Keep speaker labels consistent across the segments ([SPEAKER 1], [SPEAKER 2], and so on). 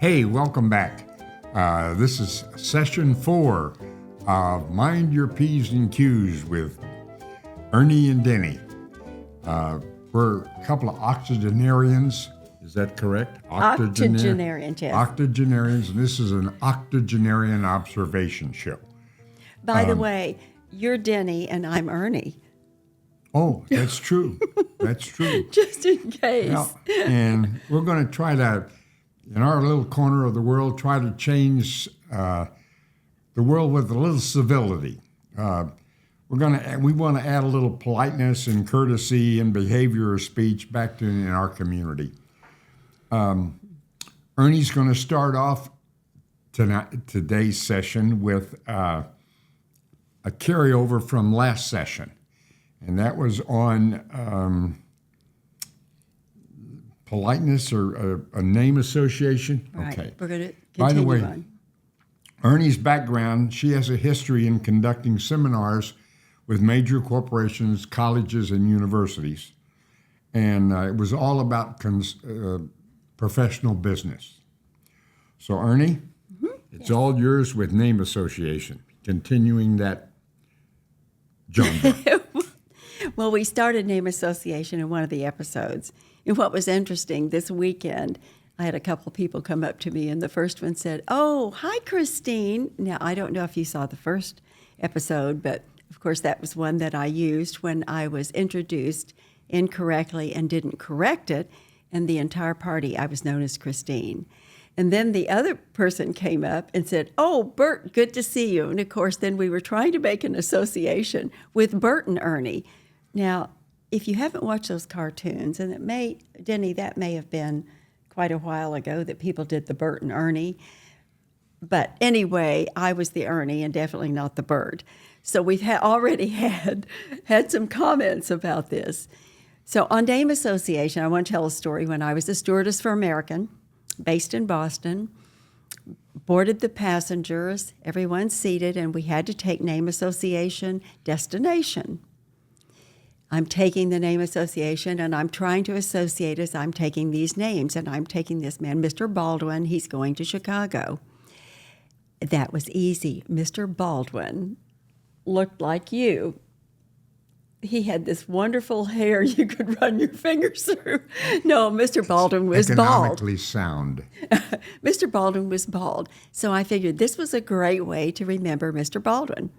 [SPEAKER 1] Hey, welcome back. This is session 4 of Mind Your Ps and Qs with Ernie and Denny. We're a couple of octogenarians. Is that correct?
[SPEAKER 2] Octogenarians, yes.
[SPEAKER 1] Octogenarians, and this is an octogenarian observation show.
[SPEAKER 2] By the way, you're Denny and I'm Ernie.
[SPEAKER 1] Oh, that's true. That's true.
[SPEAKER 2] Just in case.
[SPEAKER 1] Well, and we're going to try to, in our little corner of the world, try to change the world with a little civility. We want to add a little politeness and courtesy and behavior of speech back in our community. Ernie's going to start off today's session with a carryover from last session, and that was on politeness or a name association.
[SPEAKER 2] Right.
[SPEAKER 1] Okay.
[SPEAKER 2] We're going to continue
[SPEAKER 1] By the way,
[SPEAKER 2] on.
[SPEAKER 1] Ernie's background, she has a history in conducting seminars with major corporations, colleges, and universities. And it was all about professional business. So, Ernie, it's all yours with name association, continuing that genre.
[SPEAKER 2] Well, we started name association in one of the episodes. And what was interesting, this weekend, I had a couple of people come up to me, and the first one said, "Oh, hi, Christine." Now, I don't know if you saw the first episode, but of course, that was one that I used when I was introduced incorrectly and didn't correct it, and the entire party, I was known as Christine. And then the other person came up and said, "Oh, Bert, good to see you." And of course, then we were trying to make an association with Bert and Ernie. Now, if you haven't watched those cartoons, and Denny, that may have been quite a while ago that people did the Bert and Ernie. But anyway, I was the Ernie and definitely not the Bert. So we've already had some comments about this. So on name association, I want to tell a story. When I was a stewardess for American, based in Boston, boarded the passengers, everyone seated, and we had to take name association destination. I'm taking the name association, and I'm trying to associate as I'm taking these names, and I'm taking this man, Mr. Baldwin. He's going to Chicago. That was easy. Mr. Baldwin looked like you. He had this wonderful hair you could run your fingers through. No, Mr. Baldwin was bald.
[SPEAKER 1] Economically sound.
[SPEAKER 2] Mr. Baldwin was bald. So I figured this was a great way to remember Mr. Baldwin.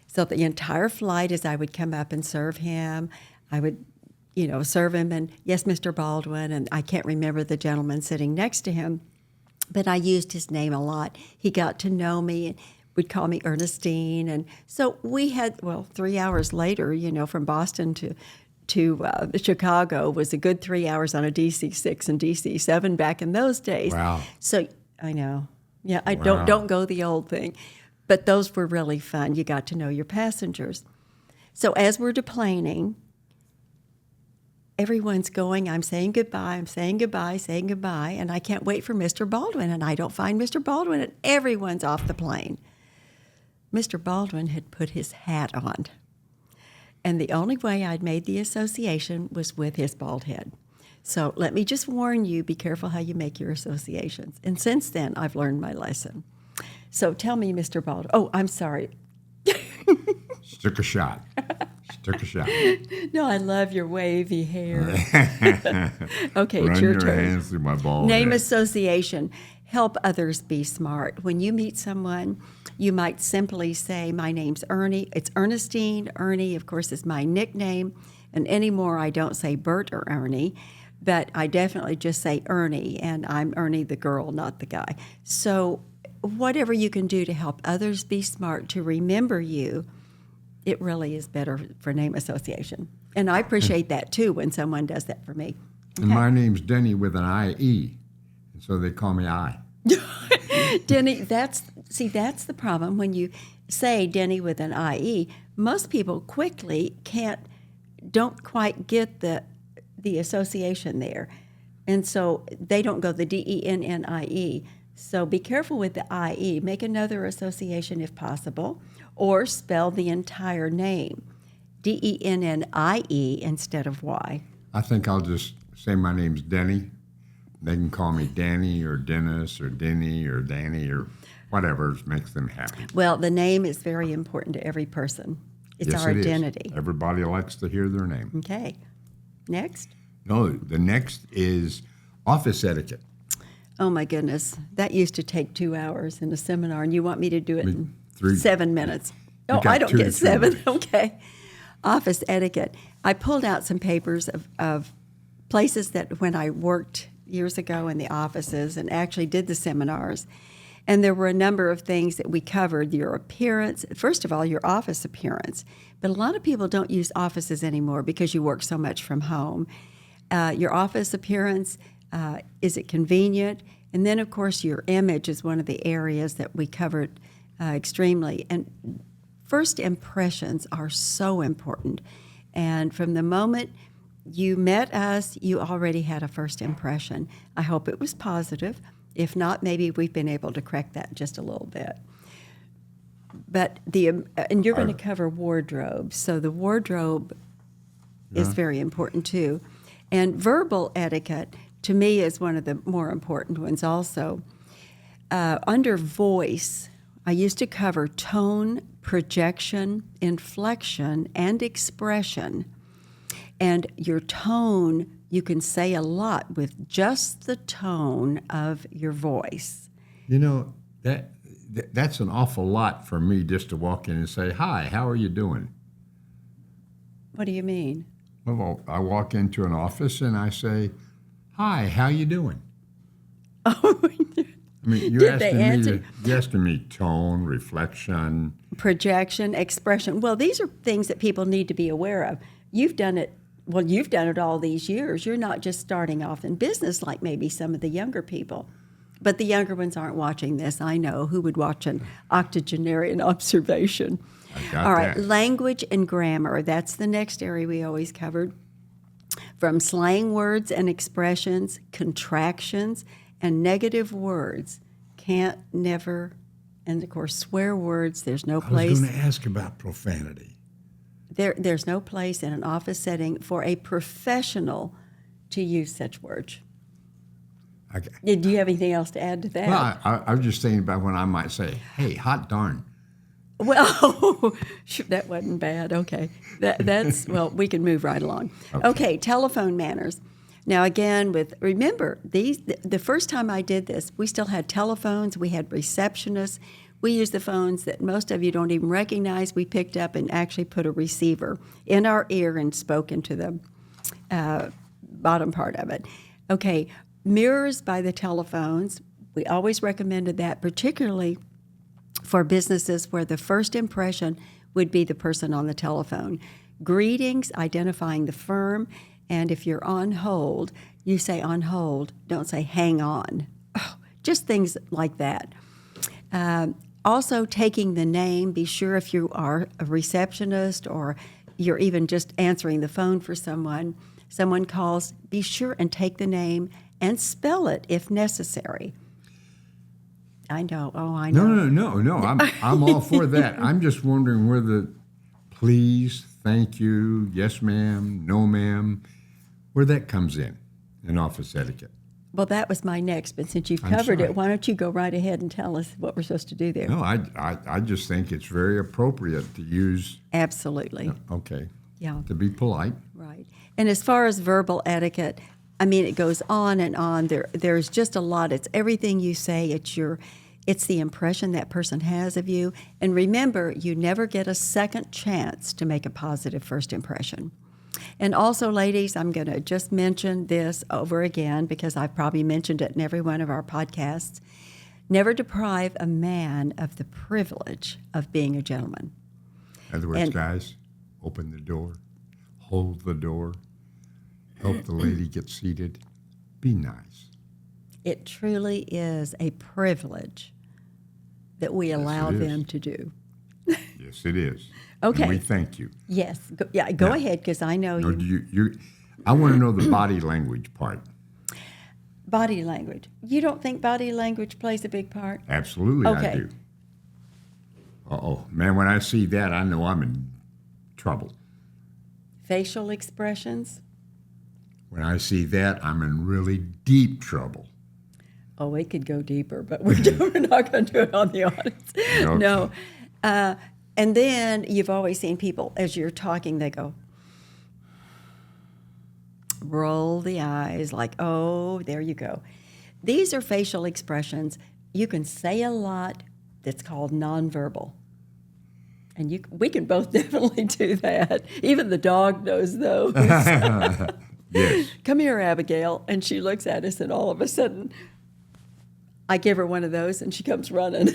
[SPEAKER 2] So the entire flight, as I would come up and serve him, I would, serve him, and yes, Mr. Baldwin, and I can't remember the gentleman sitting next to him, but I used his name a lot. He got to know me and would call me Ernestine. And so we had, 3 hours later, from Boston to Chicago was a good 3 hours on a DC-6 and DC-7 back in those days.
[SPEAKER 1] Wow.
[SPEAKER 2] So I know. Yeah,
[SPEAKER 1] Wow.
[SPEAKER 2] don't go the old thing. But those were really fun. You got to know your passengers. So as we're deplaning, everyone's going, I'm saying goodbye, and I can't wait for Mr. Baldwin, and I don't find Mr. Baldwin, and everyone's off the plane. Mr. Baldwin had put his hat on, and the only way I'd made the association was with his bald head. So let me just warn you, be careful how you make your associations. And since then, I've learned my lesson. So tell me, Mr. Baldwin. Oh, I'm sorry.
[SPEAKER 1] She took a shot.
[SPEAKER 2] No, I love your wavy hair. Okay,
[SPEAKER 1] Run
[SPEAKER 2] it's your
[SPEAKER 1] your
[SPEAKER 2] turn.
[SPEAKER 1] hands through my bald
[SPEAKER 2] Name
[SPEAKER 1] head.
[SPEAKER 2] association. Help others be smart. When you meet someone, you might simply say, "My name's Ernie." It's Ernestine. Ernie, of course, is my nickname. And anymore, I don't say Bert or Ernie, but I definitely just say Ernie, and I'm Ernie the girl, not the guy. So whatever you can do to help others be smart, to remember you, it really is better for name association. And I appreciate that, too, when someone does that for me.
[SPEAKER 1] And my name's Denny with an I-E, and so they call me I.
[SPEAKER 2] Denny, that's the problem. When you say Denny with an I-E, most people quickly don't quite get the association there. And so they don't go the D-E-N-N-I-E. So be careful with the I-E. Make another association if possible, or spell the entire name, D-E-N-N-I-E instead of Y.
[SPEAKER 1] I think I'll just say my name's Denny They can call me Danny or Dennis or Denny or Danny or whatever makes them happy.
[SPEAKER 2] Well, the name is very important to every person. It's
[SPEAKER 1] Yes,
[SPEAKER 2] our
[SPEAKER 1] it is.
[SPEAKER 2] identity.
[SPEAKER 1] Everybody likes to hear their name.
[SPEAKER 2] Okay. Next.
[SPEAKER 1] No, the next is office etiquette.
[SPEAKER 2] Oh my goodness, that used to take 2 hours in a seminar, and you want me to do it in
[SPEAKER 1] 3
[SPEAKER 2] 7 minutes.
[SPEAKER 1] You
[SPEAKER 2] Oh,
[SPEAKER 1] got
[SPEAKER 2] I don't
[SPEAKER 1] 2 to
[SPEAKER 2] get
[SPEAKER 1] 3
[SPEAKER 2] 7.
[SPEAKER 1] minutes.
[SPEAKER 2] Okay. Office etiquette. I pulled out some papers of places that when I worked years ago in the offices and actually did the seminars, and there were a number of things that we covered. Your appearance, first of all, your office appearance. But a lot of people don't use offices anymore because you work so much from home. Your office appearance, is it convenient? And then, of course, your image is one of the areas that we covered extremely. And first impressions are so important. And from the moment you met us, you already had a first impression. I hope it was positive. If not, maybe we've been able to correct that just a little bit. But and you're going to cover wardrobe. So the wardrobe is very important too. And verbal etiquette, to me, is one of the more important ones also. Under voice, I used to cover tone, projection, inflection, and expression. And your tone, you can say a lot with just the tone of your voice.
[SPEAKER 1] You know, that's an awful lot for me just to walk in and say, "Hi, how are you doing?"
[SPEAKER 2] What do you mean?
[SPEAKER 1] Well, I walk into an office and I say, "Hi, how you doing?"
[SPEAKER 2] Oh,
[SPEAKER 1] I mean,
[SPEAKER 2] Did they answer?
[SPEAKER 1] you're asking me tone, reflection.
[SPEAKER 2] projection, expression. Well, these are things that people need to be aware of. You've done it. Well, you've done it all these years. You're not just starting off in business like maybe some of the younger people. But the younger ones aren't watching this. I know who would watch an octogenarian observation.
[SPEAKER 1] I got
[SPEAKER 2] All right,
[SPEAKER 1] that.
[SPEAKER 2] language and grammar. That's the next area we always covered. From slang words and expressions, contractions, and negative words. Can't, never, and of course, swear words. There's no
[SPEAKER 1] I was
[SPEAKER 2] place.
[SPEAKER 1] going to ask about profanity.
[SPEAKER 2] There's no place in an office setting for a professional to use such words. Do you have anything else to add to that?
[SPEAKER 1] Well, I was just thinking about when I might say, "Hey, hot darn."
[SPEAKER 2] Well, shoot, that wasn't bad. Okay. That's, well, we can move right along. Okay, telephone manners. Now, again, remember, the first time I did this, we still had telephones, we had receptionists. We used the phones that most of you don't even recognize. We picked up and actually put a receiver in our ear and spoke into the bottom part of it. Okay, mirrors by the telephones. We always recommended that, particularly for businesses where the first impression would be the person on the telephone. Greetings, identifying the firm, and if you're on hold, you say on hold, don't say hang on. Oh, just things like that. Also, taking the name, be sure if you are a receptionist or you're even just answering the phone for someone calls, be sure and take the name and spell it if necessary. I know. Oh, I know.
[SPEAKER 1] No. I'm all for that. I'm just wondering where the please, thank you, yes, ma'am, no, ma'am, where that comes in office etiquette.
[SPEAKER 2] Well, that was my next, but since you've
[SPEAKER 1] I'm
[SPEAKER 2] covered
[SPEAKER 1] sorry.
[SPEAKER 2] it, why don't you go right ahead and tell us what we're supposed to do there?
[SPEAKER 1] No, I just think it's very appropriate to use,
[SPEAKER 2] Absolutely.
[SPEAKER 1] okay,
[SPEAKER 2] Yeah,
[SPEAKER 1] to be polite.
[SPEAKER 2] right. And as far as verbal etiquette, I mean, it goes on and on. There's just a lot. It's everything you say. It's the impression that person has of you. And remember, you never get a second chance to make a positive first impression. And also, ladies, I'm going to just mention this over again because I've probably mentioned it in every one of our podcasts. Never deprive a man of the privilege of being a gentleman.
[SPEAKER 1] In other words,
[SPEAKER 2] And-
[SPEAKER 1] guys, open the door, hold the door, help the lady get seated, be nice.
[SPEAKER 2] It truly is a privilege that we allow
[SPEAKER 1] it is.
[SPEAKER 2] them to do.
[SPEAKER 1] Yes, it is.
[SPEAKER 2] Okay.
[SPEAKER 1] And we thank you.
[SPEAKER 2] Yes. Go
[SPEAKER 1] Now-
[SPEAKER 2] ahead because I know
[SPEAKER 1] Or
[SPEAKER 2] you.
[SPEAKER 1] do you I want to know the body language part.
[SPEAKER 2] Body language. You don't think body language plays a big part?
[SPEAKER 1] Absolutely, I
[SPEAKER 2] Okay.
[SPEAKER 1] do. Uh-oh. Man, when I see that, I know I'm in trouble.
[SPEAKER 2] Facial expressions.
[SPEAKER 1] When I see that, I'm in really deep trouble.
[SPEAKER 2] Oh, it could go deeper, but we're not going to do it on the audience.
[SPEAKER 1] Okay.
[SPEAKER 2] No. And then you've always seen people, as you're talking, they go, roll the eyes like, oh, there you go. These are facial expressions. You can say a lot that's called nonverbal. And we can both definitely do that. Even the dog knows those.
[SPEAKER 1] Yes.
[SPEAKER 2] Come here, Abigail. And she looks at us, and all of a sudden, I give her one of those, and she comes running.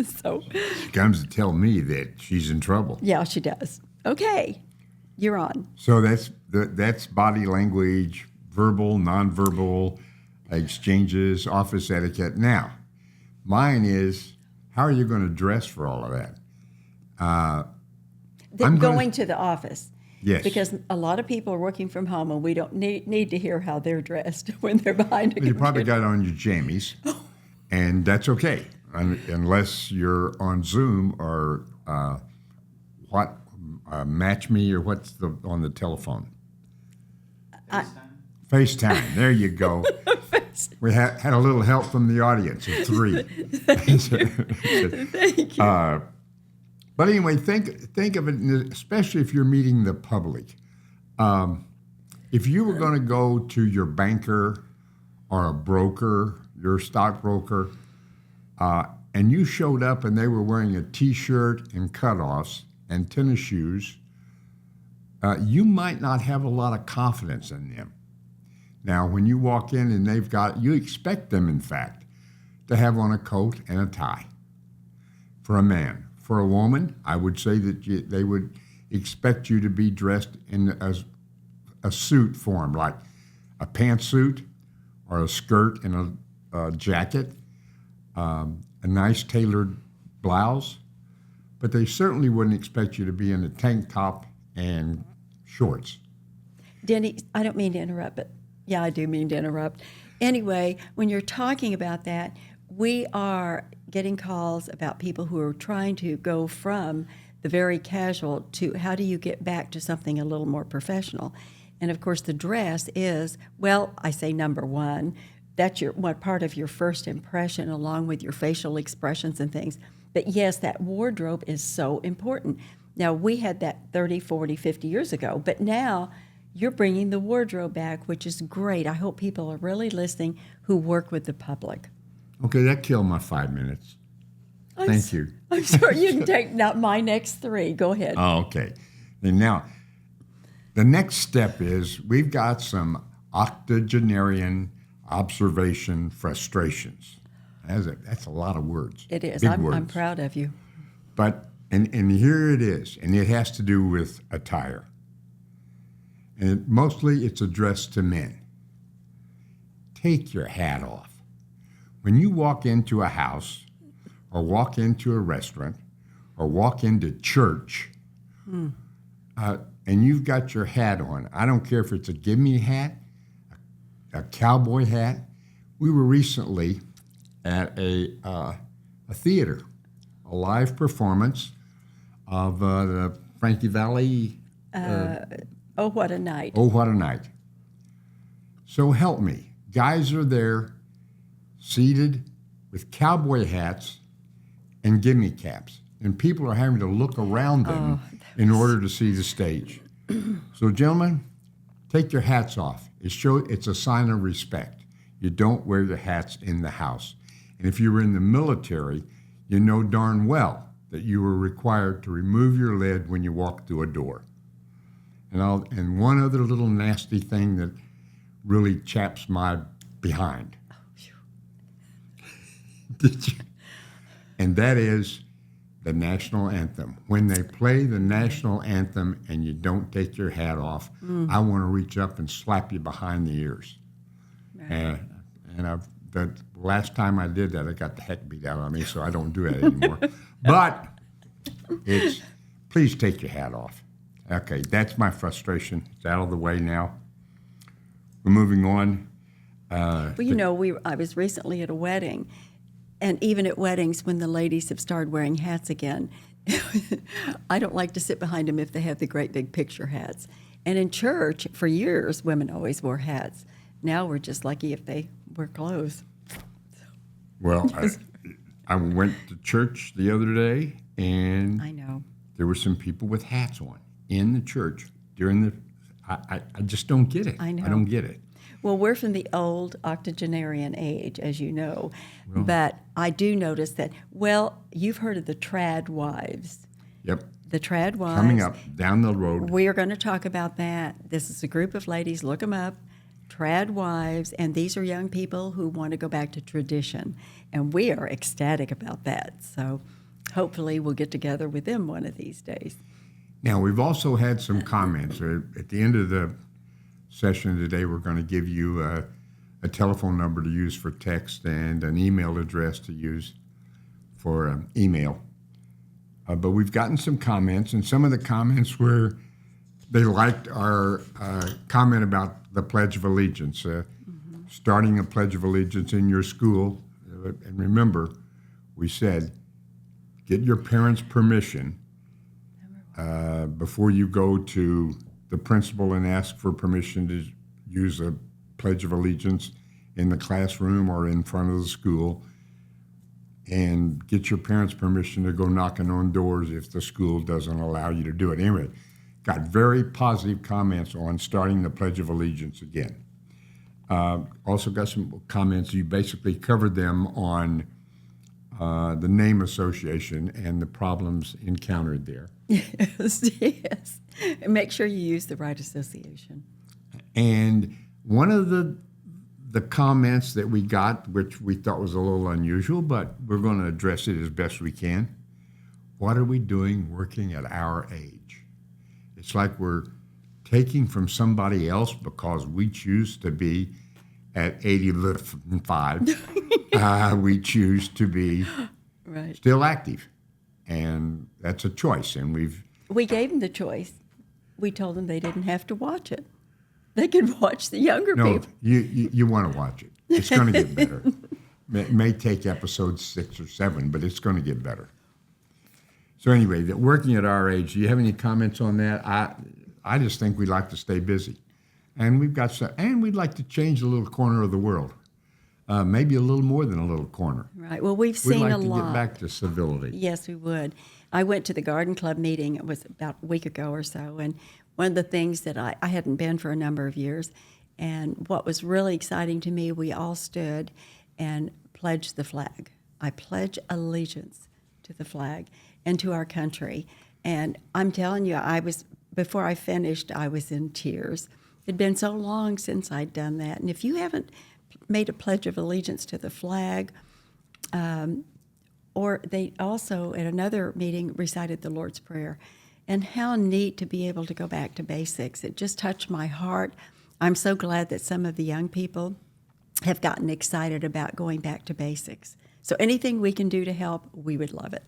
[SPEAKER 2] So,
[SPEAKER 1] She comes to tell me that she's in trouble.
[SPEAKER 2] yeah, she does. Okay, you're on.
[SPEAKER 1] So that's body language, verbal, nonverbal exchanges, office etiquette. Now, mine is, how are you going to dress for all of that?
[SPEAKER 2] Going to the office.
[SPEAKER 1] Yes.
[SPEAKER 2] Because a lot of people are working from home, and we don't need to hear how they're dressed when they're behind a
[SPEAKER 1] You
[SPEAKER 2] computer.
[SPEAKER 1] probably got on your jammies, and that's okay, unless you're on Zoom or Match Me or what's on the telephone? FaceTime. There you go. We had a little help from the audience of 3.
[SPEAKER 2] Thank you.
[SPEAKER 1] But anyway, think of it, especially if you're meeting the public. If you were going to go to your banker or a broker, your stockbroker, and you showed up and they were wearing a T-shirt and cutoffs and tennis shoes, you might not have a lot of confidence in them. Now, when you walk in and you expect them, in fact, to have on a coat and a tie for a man. For a woman, I would say that they would expect you to be dressed in a suit form, like a pantsuit or a skirt and a jacket, a nice tailored blouse. But they certainly wouldn't expect you to be in a tank top and shorts.
[SPEAKER 2] Denny, I don't mean to interrupt, but yeah, I do mean to interrupt. Anyway, when you're talking about that, we are getting calls about people who are trying to go from the very casual to how do you get back to something a little more professional. And of course, the dress is, well, I say number one, that's what part of your first impression along with your facial expressions and things. But yes, that wardrobe is so important. Now, we had that 30, 40, 50 years ago, but now you're bringing the wardrobe back, which is great. I hope people are really listening who work with the public.
[SPEAKER 1] Okay, that killed my 5 minutes. Thank you.
[SPEAKER 2] I'm sorry, you can take now my next 3. Go ahead.
[SPEAKER 1] Oh, okay. And now, the next step is we've got some octogenarian observation frustrations. That's a lot of words.
[SPEAKER 2] It is.
[SPEAKER 1] Big
[SPEAKER 2] I'm
[SPEAKER 1] words.
[SPEAKER 2] proud of you.
[SPEAKER 1] But, and here it is, and it has to do with attire. And mostly it's addressed to men. Take your hat off. When you walk into a house or walk into a restaurant or walk into church and you've got your hat on, I don't care if it's a give-me hat, a cowboy hat. We were recently at a theater, a live performance of the Frankie Valli.
[SPEAKER 2] Oh, what a night.
[SPEAKER 1] Oh, what a night. So help me. Guys are there seated with cowboy hats and gimme caps. And people are having to look around them in order to see the stage. So, gentlemen, take your hats off. It's a sign of respect. You don't wear your hats in the house. And if you were in the military, you know darn well that you were required to remove your lid when you walked through a door. And one other little nasty thing that really chaps my behind. Did you? And that is the national anthem. When they play the national anthem and you don't take your hat off, I want to reach up and slap you behind the ears. Right. And the last time I did that, I got the heck beat out of me, so I don't do that anymore. But please take your hat off. Okay, that's my frustration. It's out of the way now. We're moving on.
[SPEAKER 2] Well, you know, I was recently at a wedding, and even at weddings, when the ladies have started wearing hats again, I don't like to sit behind them if they have the great big picture hats. And in church, for years, women always wore hats. Now we're just lucky if they wear clothes.
[SPEAKER 1] Well, I went to church the other day, and
[SPEAKER 2] I know.
[SPEAKER 1] there were some people with hats on in the church during the. I just don't get it.
[SPEAKER 2] I know.
[SPEAKER 1] I don't get it.
[SPEAKER 2] Well, we're from the old octogenarian age, as you know. But I do notice that, well, you've heard of the trad wives.
[SPEAKER 1] Yep.
[SPEAKER 2] The trad wives.
[SPEAKER 1] Coming up down the road.
[SPEAKER 2] We are going to talk about that. This is a group of ladies, look them up, trad wives, and these are young people who want to go back to tradition. And we are ecstatic about that. So hopefully we'll get together with them one of these days.
[SPEAKER 1] Now, we've also had some comments. At the end of the session today, we're going to give you a telephone number to use for text and an email address to use for email. But we've gotten some comments, and some of the comments were they liked our comment about the Pledge of Allegiance, starting a Pledge of Allegiance in your school. And remember, we said, get your parents' permission before you go to the principal and ask for permission to use a Pledge of Allegiance in the classroom or in front of the school, and get your parents' permission to go knocking on doors if the school doesn't allow you to do it. Anyway, got very positive comments on starting the Pledge of Allegiance again. Also got some comments, you basically covered them on the name association and the problems encountered there.
[SPEAKER 2] Yes, yes. And make sure you use the right association.
[SPEAKER 1] And one of the comments that we got, which we thought was a little unusual, but we're going to address it as best we can. What are we doing working at our age? It's like we're taking from somebody else because we choose to be at 85. We choose to be
[SPEAKER 2] Right.
[SPEAKER 1] still active. And that's a choice. And
[SPEAKER 2] We gave them the choice. We told them they didn't have to watch it. They could watch the younger
[SPEAKER 1] no,
[SPEAKER 2] people.
[SPEAKER 1] you want to watch it. It's going to get better. It may take episode 6 or 7, but it's going to get better. So anyway, working at our age, do you have any comments on that? I just think we like to stay busy. And we'd like to change a little corner of the world. Maybe a little more than a little corner.
[SPEAKER 2] Right. Well, we've
[SPEAKER 1] We'd
[SPEAKER 2] seen
[SPEAKER 1] like
[SPEAKER 2] a
[SPEAKER 1] to
[SPEAKER 2] lot.
[SPEAKER 1] get back to civility.
[SPEAKER 2] Yes, we would. I went to the garden club meeting. It was about a week ago or so. And one of the things that I hadn't been for a number of years, and what was really exciting to me, we all stood and pledged the flag. I pledge allegiance to the flag and to our country. And I'm telling you, before I finished, I was in tears. It had been so long since I'd done that. And if you haven't made a pledge of allegiance to the flag, or they also, at another meeting, recited the Lord's Prayer. And how neat to be able to go back to basics. It just touched my heart. I'm so glad that some of the young people have gotten excited about going back to basics. So anything we can do to help, we would love it.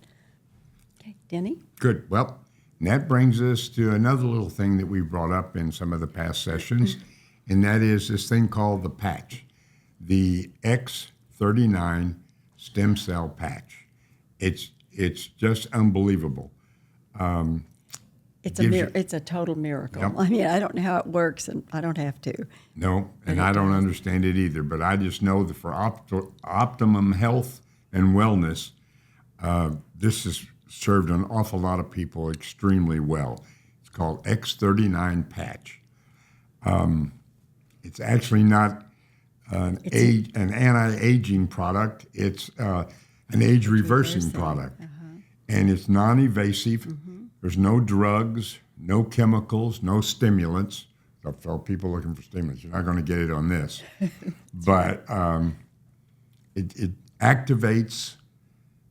[SPEAKER 2] Okay, Denny?
[SPEAKER 1] Good. Well, and that brings us to another little thing that we brought up in some of the past sessions, and that is this thing called the patch, the X39 stem cell patch. It's just unbelievable.
[SPEAKER 2] It's
[SPEAKER 1] Gives you-
[SPEAKER 2] it's a total miracle.
[SPEAKER 1] Yep.
[SPEAKER 2] I mean, I don't know how it works, and I don't have to.
[SPEAKER 1] No, and I don't understand it either, but I just know that for optimum health and wellness, this has served an awful lot of people extremely well. It's called X39 patch. It's actually not an anti-aging product. It's an age-reversing product. And it's non-invasive. There's no drugs, no chemicals, no stimulants. So people looking for stimulants, you're not going to get it on this. But it activates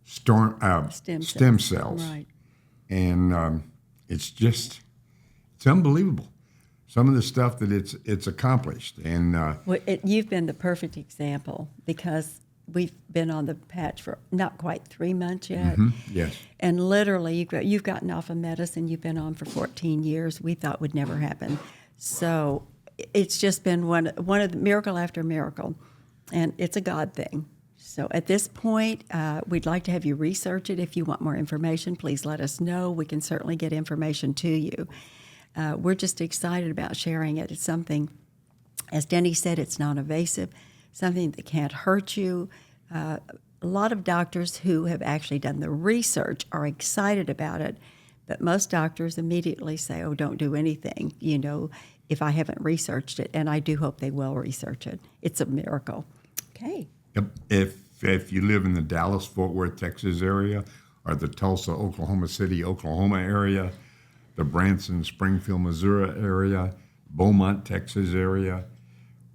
[SPEAKER 1] stem cells.
[SPEAKER 2] Right.
[SPEAKER 1] And it's unbelievable. Some of the stuff that it's accomplished. And
[SPEAKER 2] Well, you've been the perfect example because we've been on the patch for not quite 3 months yet.
[SPEAKER 1] yes.
[SPEAKER 2] And literally, you've gotten off of medicine you've been on for 14 years. We thought would never happen. So it's just been one of the miracle after miracle, and it's a God thing. So at this point, we'd like to have you research it. If you want more information, please let us know. We can certainly get information to you. we're just excited about sharing it. It's something, as Denny said, it's non-invasive, something that can't hurt you. A lot of doctors who have actually done the research are excited about it, but most doctors immediately say, oh, don't do anything, if I haven't researched it, and I do hope they will research it. It's a miracle. Okay.
[SPEAKER 1] Yep. If you live in the Dallas-Fort Worth, Texas area, or the Tulsa, Oklahoma City, Oklahoma area, the Branson, Springfield, Missouri area, Beaumont, Texas area,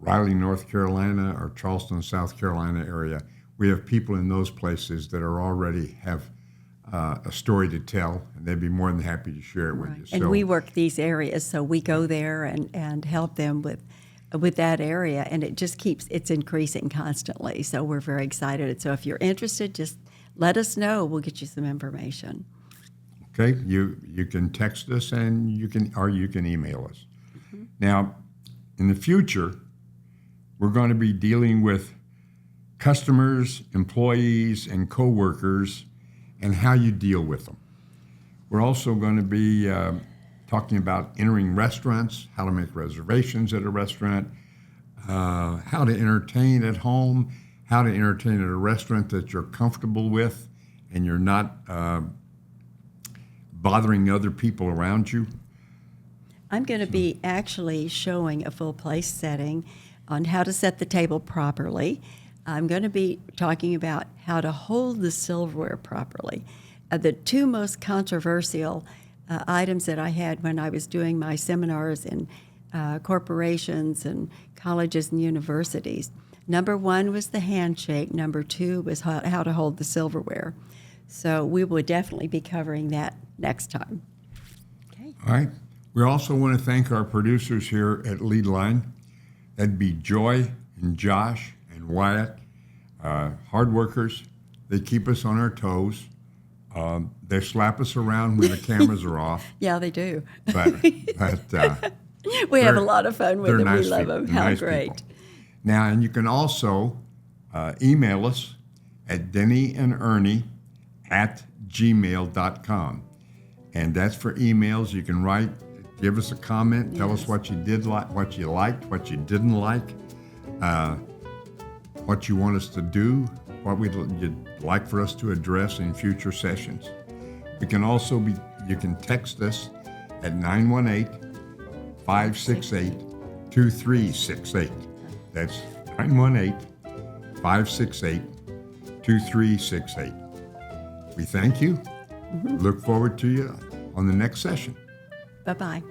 [SPEAKER 1] Raleigh, North Carolina, or Charleston, South Carolina area, we have people in those places that are already have a story to tell, and they'd be more than happy to share it with you.
[SPEAKER 2] And we work these areas, so we go there and help them with that area, and it just it's increasing constantly. So we're very excited. So if you're interested, just let us know. We'll get you some information.
[SPEAKER 1] Okay, you can text us and you can email us. Mm-hmm. Now, in the future, we're going to be dealing with customers, employees, and coworkers, and how you deal with them. We're also going to be talking about entering restaurants, how to make reservations at a restaurant, how to entertain at home, how to entertain at a restaurant that you're comfortable with and you're not bothering other people around you.
[SPEAKER 2] I'm going to be actually showing a full place setting on how to set the table properly. I'm going to be talking about how to hold the silverware properly. The two most controversial items that I had when I was doing my seminars in corporations and colleges and universities. Number one was the handshake. Number two was how to hold the silverware. So we will definitely be covering that next time. Okay.
[SPEAKER 1] All right. We also want to thank our producers here at Lead Line. That'd be Joy and Josh and Wyatt, hard workers. They keep us on our toes. They slap us around when the cameras are off.
[SPEAKER 2] Yeah, they do.
[SPEAKER 1] But
[SPEAKER 2] we have a lot of fun with them.
[SPEAKER 1] Nice
[SPEAKER 2] we love them. How
[SPEAKER 1] nice
[SPEAKER 2] great.
[SPEAKER 1] People. Now, and you can also email us at dennyandernie@gmail.com. And that's for emails. You can write, give us a comment, tell us what you did like, what you liked, what you didn't like, what you want us to do, what you'd like for us to address in future sessions. You can text us at 918-568-2368. That's 918-568-2368. We thank you. Mm-hmm. Look forward to you on the next session.
[SPEAKER 2] Bye-bye.